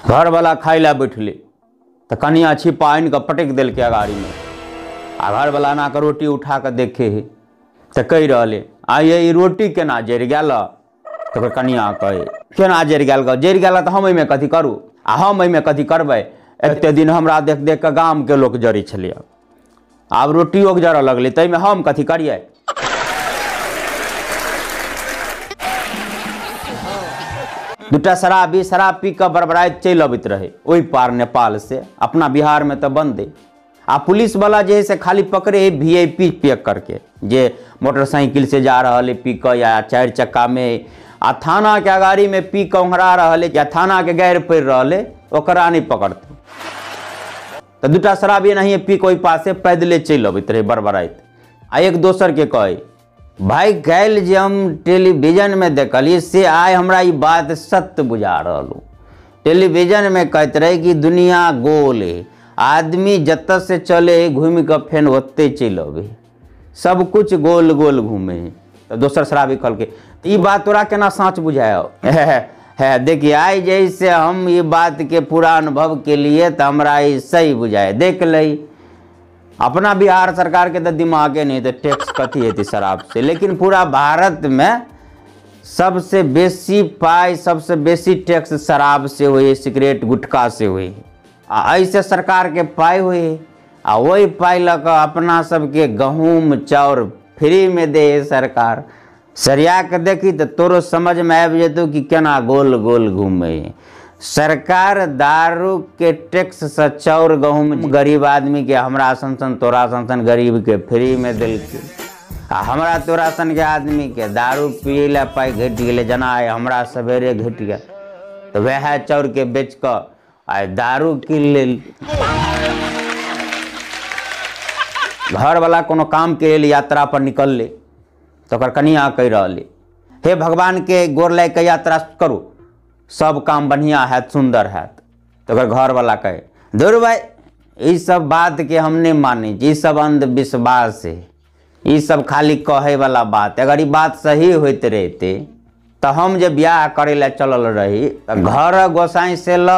घर वाला खाई ला बैठले तो कनिया छिपा आन के पटक दिल के अगाड़ी में आ घर वाला ना के रोटी उठा के देखे है तो कही रहे आइए रोटी केना जर गल तो कनिया कहे केना जर गल तो हम कथी करूँ आ हम कथी करबै एते दिन हमरा देख देख के गाम के लोग जरी छलिए आब रोटियों के जरऽ लगलै तै में हम कथी करिए। दूटा शराबी शराब पी के बड़बड़ाइत चल अबैत रहे ओहि पार नेपाल से अपना बिहार में तो बंदे आ पुलिस वाला जे है से खाली पकड़े VIP पैक करके जे मोटरसाइकिल से जा रहा है पी के या 4 चक्का में आ थाना के अगाड़ी में पी के उंघरा रहा है या थाना के गैर पड़ रहा है ओकरा नहीं पकड़ते तो दूटा शराबी नहीं पी के पासे पैदले चल अबैत रहे बड़बड़ाइत आ एक दोसर के कहे भाई कैल जे हम टेलीविजन में देखलिए से आय हमरा ई बात सत्य बुझा रहा टेलीविजन में कहते रहे कि दुनिया गोल है आदमी जत से चले घूम के फेन ओते चल अबे सब कुछ गोल गोल घूमे तो दोसर शराबी कहल के ई बात तोरा केना सच बुझायो है देखिए आई जैसे हम ये बात के पूरा अनुभव के लिए तो हमरा ये सही बुझाए देख लई अपना बिहार सरकार के तो दिमागे नहीं तो टैक्स कथी है शराब से लेकिन पूरा भारत में सबसे बेसी पाई सबसे बेसी टैक्स शराब से हुई सिगरेट गुटखा से हुई ऐसे सरकार के पाई हुई आ वही पाई लग अपना सबके गहूम चाउर फ्री में दे सरकार सरिया के देखी तो तोरो समझ में आबि जेतौ कि केना गोल गोल घूमे सरकार दारू के टैक्स से चाउर गहूम गरीब आदमी के हमरा सन तोरा सन गरीब के फ्री में दिल के आ हमरा तोरा सन के आदमी के दारू पिए ला पाई घट गए जना हमरा सवेरे घट गया तो वह चाउर के बेच कर आ दारू किन ले घर वाला कोनो काम के लिए यात्रा पर निकल ले तो कनिया कह रही हे भगवान के गोर लाग के यात्रा करू सब काम बढ़िया हैत सुंदर हैत तो घर वाला कहे दूर भाई ये सब बात के हम नहीं मानी ये सब अंधविश्वास है ये सब खाली कहे वाला बात अगर ये बात सही होते रहते तो हम जब ब्याह करे ला चलल रही तो घर गोसाई से ल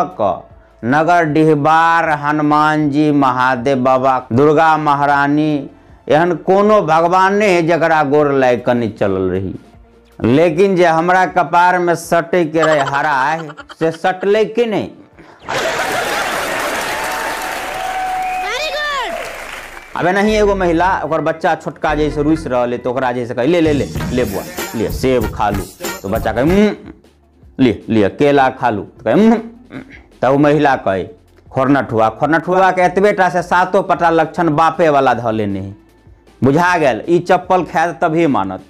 नगर डिहबार हनुमान जी महादेव बाबा दुर्गा महारानी एहन कोनो भगवान नहीं है जकरा गोर लाग के नहीं चलल रही लेकिन जे हमरा कपार में सटे के रहे हरा है से सटले कि नहीं अबे नहीं एगो महिला ओकर बच्चा छोटका जैसे रुस रहा तो ओकरा जैसे कहे ले ले ले ले बुआ ले सेब खा लू तो बच्चा कहे ले केला खा लू तो कहे तब महिला कहे खोरनठुआ के एतबेटा से 7 पटा लक्षण बापे वाला ध लेने बुझा गया ई चप्पल खायत तभी मानत।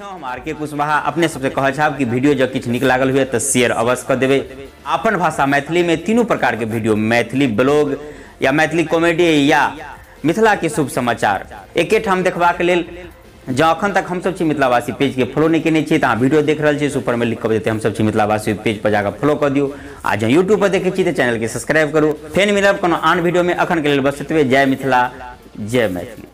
हम आर के कुशवाहा अपने सबसे कह चाहब कि वीडियो जब किछ निक लागल हुए तो शेयर अवश्य कर देवे। अपन भाषा मैथिली में तीनों प्रकार के वीडियो मैथिली ब्लॉग या मैथिली कॉमेडी या मिथिला के शुभ समाचार एके ठाम देखबा के लेल जो अखन तक हम सब छी मिथिलावासी पेज के फॉलो नहीं केने छी तो वीडियो देख रहे छी ऊपर में लिख कर देते हम सब छी मिथिलावासी पेज पर जाकर फॉलो कर दियो आ जो यूट्यूब पर देखे छी तो चैनल के सब्सक्राइब करू फेन मिलब कोनो आन वीडियो में अखन के लेल बस एतबे। जय मिथिला जय मैथिली।